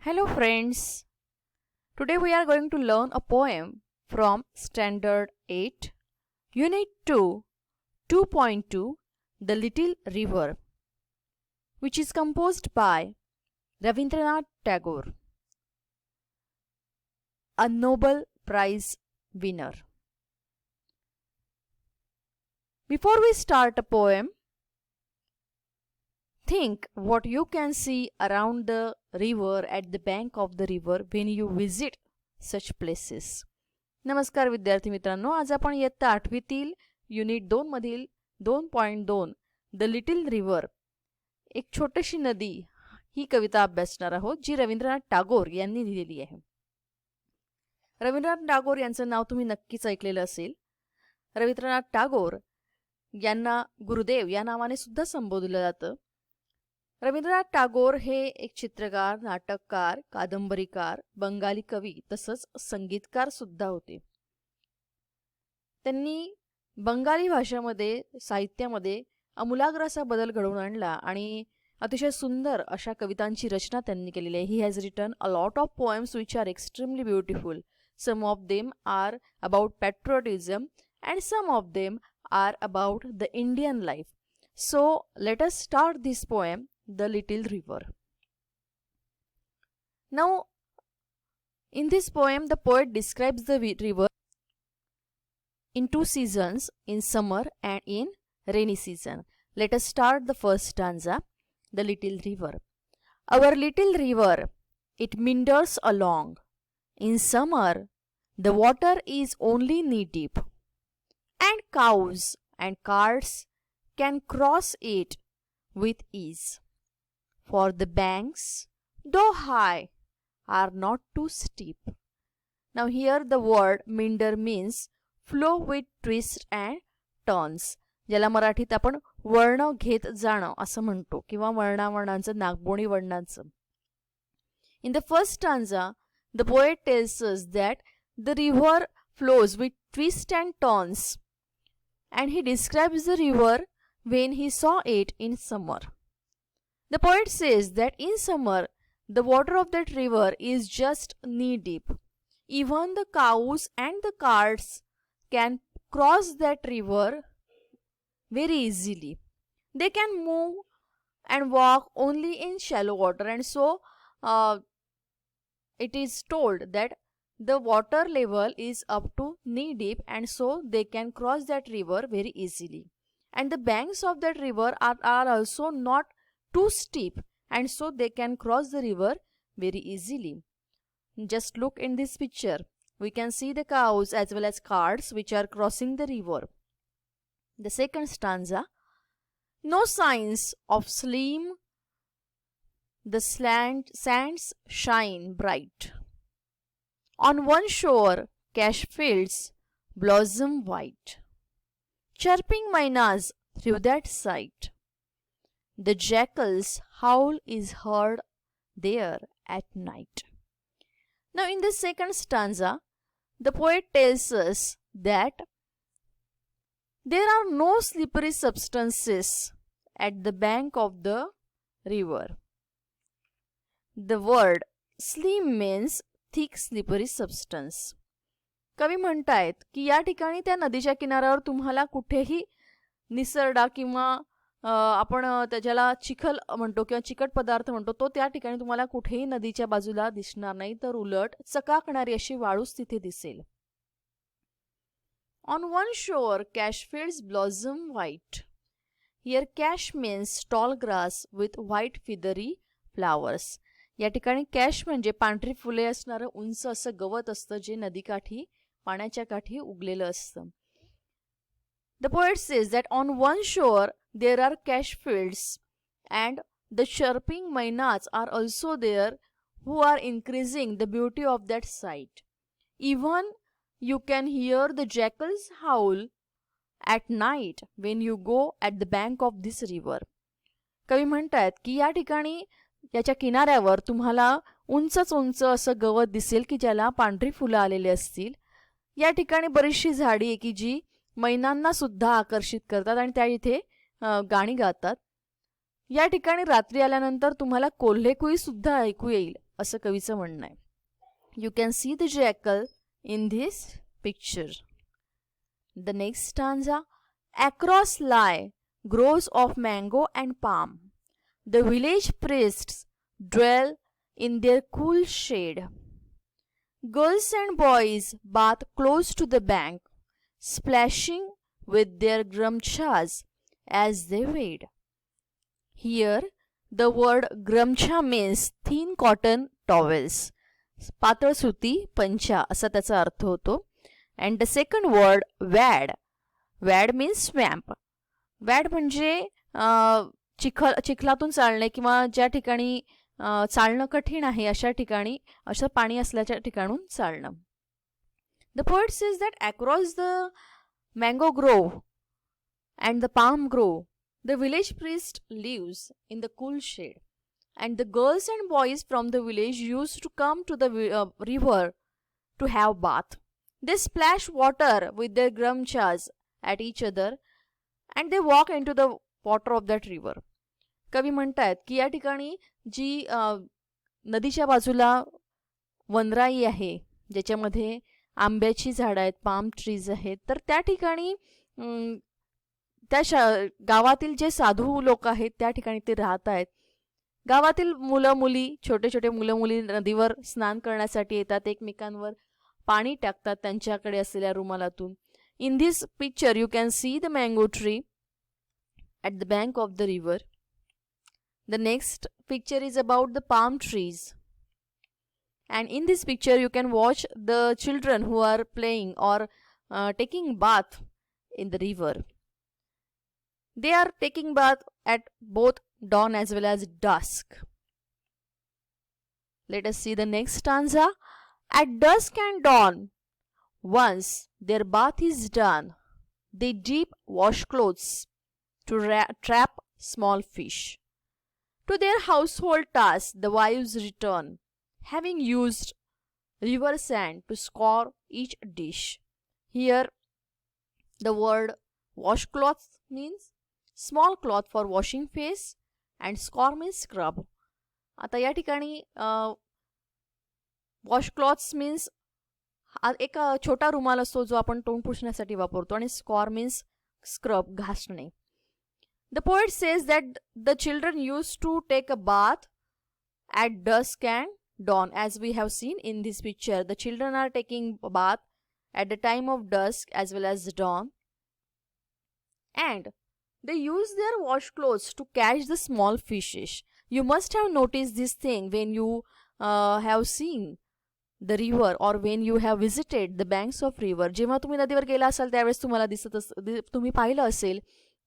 Hello, friends. Today we are going to learn a poem from Standard 8, Unit 2, 2.2, The Little River, which is composed by Rabindranath Tagore, a Nobel Prize winner. Before we start a poem, think what you can see around the river at the bank of the river when you visit such places. नमस्कार विद्यार्थी मित्रांनो, आज आपण इयत्ता 8वीतील unit 2 मधील 2.2 the little river, एक छोटीशी नदी, ही कविता अभ्यासणार आहोत जी रवींद्रनाथ टागोर यांनी लिहिलेली आहे. रवींद्रनाथ टागोर यांचं नाव तुम्ही नक्कीच ऐकलेलं असेल. रवींद्रनाथ टागोर यांना गुरुदेव या नावाने सुद्धा संबोधलं जातं. रवींद्रनाथ टागोर हे एक चित्रकार, नाटककार, कादंबरीकार, बंगाली कवी तसंच संगीतकार सुद्धा होते. त्यांनी बंगाली भाषेमध्ये, साहित्यामध्ये आमूलाग्र असा बदल घडवून आणला आणि अतिशय सुंदर अशा कवितांची रचना त्यांनी केलेली आहे. He has written a lot of poems which are extremely beautiful. Some of them are about patriotism and some of them are about the Indian life. So let us start this poem, The Little River. Now, in this poem, the poet describes the river in two seasons, in summer and in rainy season. Let us start the first stanza, The Little River. Our little river, it meanders along. In summer, the water is only knee deep, and cows and carts can cross it with ease. For the banks, though high, are not too steep. Now here the word meander means flow with twists and turns. ज्याला मराठीत आपण वळण घेत जाणं असं म्हणतो किंवा वळणावळणांचं, नागबोणी वळणांचं. In the first stanza, the poet tells us that the river flows with twists and turns, and he describes the river when he saw it in summer. The poet says that in summer, the water of that river is just knee deep. Even the cows and the carts can cross that river very easily. They can move and walk only in shallow water, and so it is told that the water level is up to knee deep, and so they can cross that river very easily. And the banks of that river are also not too steep, and so they can cross the river very easily. Just look in this picture. We can see the cows as well as carts which are crossing the river. The second stanza. No signs of sleep, the sands shine bright. On one shore, cash fields blossom white. Chirping mynas through that sight. The jackal's howl is heard there at night. Now in the second stanza, the poet tells us that there are no slippery substances at the bank of the river. The word slim means thick slippery substance. कवी म्हणतायत की या ठिकाणी त्या नदीच्या किनाऱ्यावर तुम्हाला कुठेही निसरडा किंवा आपण त्याच्याला चिखल म्हणतो किंवा चिकट पदार्थ म्हणतो, तो त्या ठिकाणी तुम्हाला कुठेही नदीच्या बाजूला दिसणार नाही, तर उलट चकाकणारी अशी वाळूच तिथे दिसेल. On one shore kash fields blossom white. Here kash means tall grass with white feathery flowers. या ठिकाणी कॅश म्हणजे पांढरी फुले असणारं उंच असं गवत असतं जे नदीकाठी, पाण्याच्या काठी उगलेलं असतं. The poet says that on one shore there are cash fields, and the chirping mynas are also there, who are increasing the beauty of that sight. Even you can hear the jackal's howl at night when you go at the bank of this river. कवी म्हणतात की या ठिकाणी याच्या किनाऱ्यावर तुम्हाला उंचच उंच असं गवत दिसेल की ज्याला पांढरी फुलं आलेली असतील. या ठिकाणी बरीचशी झाडी आहे की जी मैनांना सुद्धा आकर्षित करतात आणि त्या इथे गाणी गातात. या ठिकाणी रात्री आल्यानंतर तुम्हाला कोल्हेकुई सुद्धा ऐकू येईल असं कवीचं म्हणणं आहे. You can see the jackal in this picture. The next stanza. Across lie groves of mango and palm. The village priests dwell in their cool shade. Girls and boys bathe close to the bank, splashing with their gramchas as they wade. Here, the word gramcha means thin cotton towels. पातळ सुती पंचा असा त्याचा अर्थ होतो. And the second word wade. Wade means swamp. Wade म्हणजे चिखलातून चालणे किंवा ज्या ठिकाणी चालणं कठीण आहे अशा ठिकाणी, असं पाणी असल्याच्या ठिकाणून चालणं. The poet says that across the mango grove and the palm grove the village priest lives in the cool shade. And the girls and boys from the village used to come to the river to have bath. They splash water with their gramchas at each other and they walk into the water of that river. कवी म्हणतात की या ठिकाणी जी नदीच्या बाजूला वनराई आहे, ज्याच्यामध्ये आंब्याची झाडं आहेत, पाम ट्रीज आहेत, तर त्या ठिकाणी त्या गावातील जे साधू लोक आहेत त्या ठिकाणी ते राहत आहेत. गावातील मुलं मुली, छोटे छोटे मुलं मुली नदीवर स्नान करण्यासाठी येतात, एकमेकांवर पाणी टाकतात त्यांच्याकडे असलेल्या रुमालातून. In this picture you can see the mango tree at the bank of the river. The next picture is about the palm trees. And in this picture you can watch the children who are playing or taking bath in the river. They are taking bath at both dawn as well as dusk. Let us see the next stanza. At dusk and dawn, once their bath is done, they dip washcloths to trap small fish. To their household tasks the wives return, having used river sand to scour each dish. Here the word washcloth means small cloth for washing face and scour means scrub. आता या ठिकाणी वॉशक्लॉथ्स means एक छोटा रुमाल असतो जो आपण तोंड पुसण्यासाठी वापरतो, आणि स्कॉर मीन्स स्क्रब, घासणे. The poet says that the children use to take a bath at dusk and dawn. As we have seen in this picture, the children are taking bath at the time of dusk as well as dawn, and they use their washcloths to catch the small fishes. You must have noticed this thing when you have seen the river or when you have visited the banks of river. जेव्हा तुम्ही नदीवर गेला असाल त्यावेळेस तुम्हाला तुम्ही पाहिलं असेल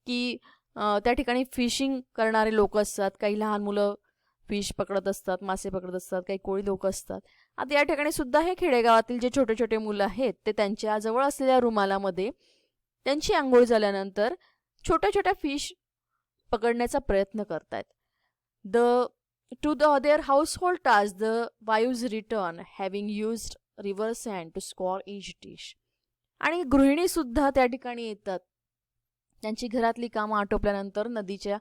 की त्या ठिकाणी फिशिंग करणारे लोक असतात. काही लहान मुलं फिश पकडत असतात, मासे पकडत असतात, काही कोळी लोक असतात. आता या ठिकाणी सुद्धा हे खेडेगावातील जे छोटे छोटे मुलं आहेत ते त्यांच्या जवळ असलेल्या रुमालामध्ये त्यांची आंघोळ झाल्यानंतर छोट्या छोट्या फिश पकडण्याचा प्रयत्न करतात. To their household tasks the wives return, having used river sand to scour each dish. आणि गृहिणी सुद्धा त्या ठिकाणी येतात. त्यांची घरातली कामं आटोपल्यानंतर नदीच्या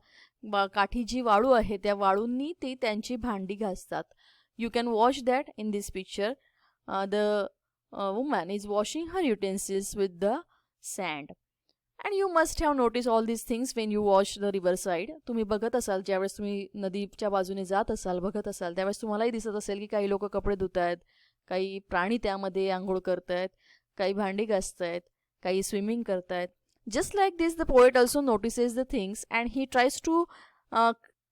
काठी जी वाळू आहे त्या वाळूंनी ते त्यांची भांडी घासतात. You can watch that in this picture. The woman is washing her utensils with the sand. And you must have notice all these things when you watch the river side. तुम्ही बघत असाल, ज्यावेळेस तुम्ही नदीच्या बाजूने जात असाल, बघत असाल, त्यावेळेस तुम्हालाही दिसत असेल की काही लोक कपडे धुत आहेत, काही प्राणी त्यामध्ये आंघोळ करत आहेत, काही भांडी घासत आहेत, काही स्विमिंग करत आहेत. Just like this, the poet also notices the things and he tries to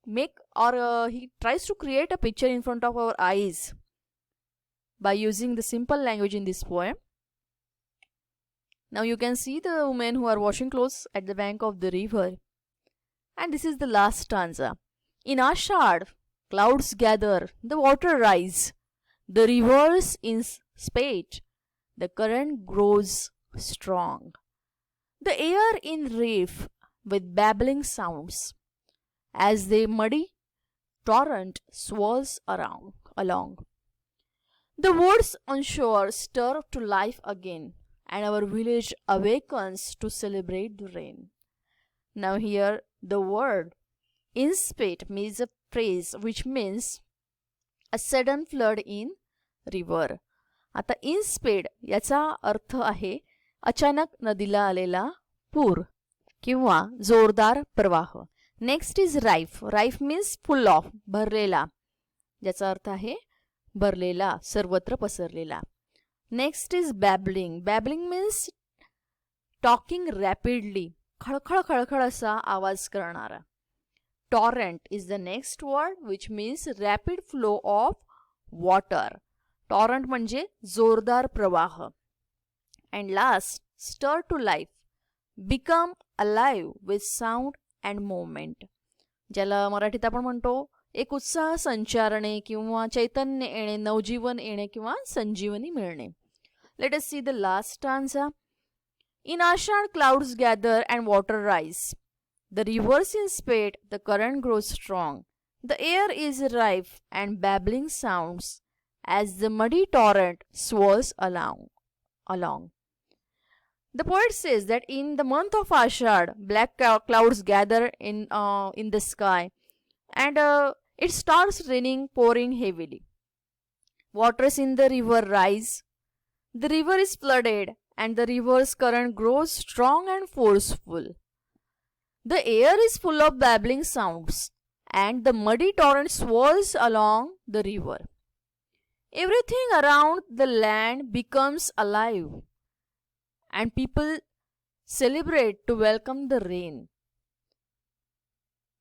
he tries to create a picture in front of our eyes by using the simple language in this poem. Now you can see the women who are washing clothes at the bank of the river. And this is the last stanza. In Ashad, clouds gather, the water rise, the rivers in spate, the current grows strong. The air in reef with babbling sounds, as the muddy torrent swirls along. The woods on shore stir to life again, and our village awakens to celebrate the rain. Now here the word in spate means a phrase which means A sudden flood in river. आता in speed याचा अर्थ आहे अचानक नदीला आलेला पूर किंवा जोरदार प्रवाह. Next is rife. Rife means full of, भरलेला, ज्याचा अर्थ आहे भरलेला, सर्वत्र पसरलेला. Next is babbling. Babbling means talking rapidly, खळखळ खळखळ असा आवाज करणारा. Torrent is the next word which means rapid flow of water. Torrent म्हणजे जोरदार प्रवाह. And last, stir to life, become alive with sound and movement, ज्याला मराठीत आपण म्हणतो एक उत्साह संचारणे किंवा चैतन्य येणे, नवजीवन येणे किंवा संजीवनी मिळणे. Let us see the last stanza. In Ashad, clouds gather and water rise. The rivers in spate, the current grows strong. The air is rife and babbling sounds as the muddy torrent swirls along. The poet says that in the month of Ashad, black clouds gather in the sky, and it starts raining, pouring heavily. Waters in the river rise. The river is flooded, and the river's current grows strong and forceful. The air is full of babbling sounds, and the muddy torrent swirls along the river. Everything around the land becomes alive, and people celebrate to welcome the rain.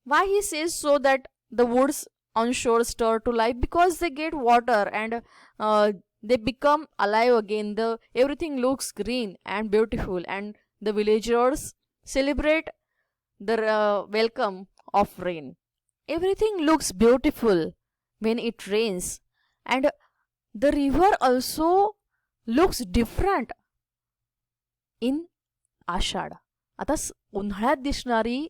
Why he says so that the woods on shore stir to life? Because they get water and they become alive again. Everything looks green and beautiful, and the villagers celebrate the welcome of rain. Everything looks beautiful when it rains, and the river also looks different in Ashad. आता उन्हाळ्यात दिसणारी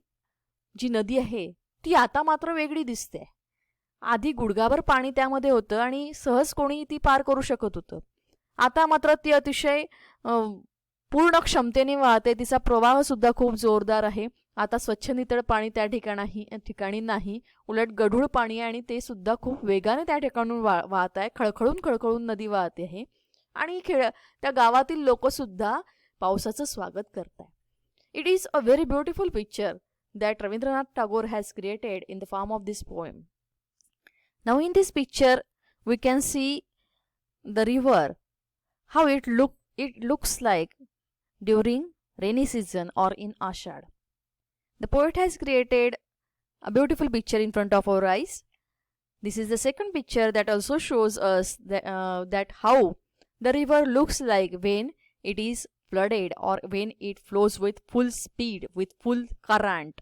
जी नदी आहे ती आता मात्र वेगळी दिसते. आधी गुडघाभर पाणी त्यामध्ये होतं आणि सहज कोणी ती पार करू शकत होतं. आता मात्र ती अतिशय पूर्ण क्षमतेने वाहते. तिचा प्रवाह सुद्धा खूप जोरदार आहे. आता स्वच्छ नितळ पाणी त्या ठिकाणी नाही, उलट गढूळ पाणी, आणि ते सुद्धा खूप वेगाने त्या ठिकाणून वाहत आहे. खळखळून नदी वाहते आहे, आणि त्या गावातील लोक सुद्धा पावसाचं स्वागत करत आहे. It is a very beautiful picture that Rabindranath Tagore has created in the form of this poem. Now in this picture we can see the river, how it looks like during rainy season or in Ashad. The poet has created a beautiful picture in front of our eyes. This is the second picture that also shows us that how the river looks like when it is flooded or when it flows with full speed, with full current.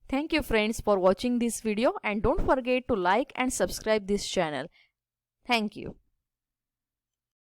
Thank you friends for watching this video, and don't forget to like and subscribe this channel. Thank you.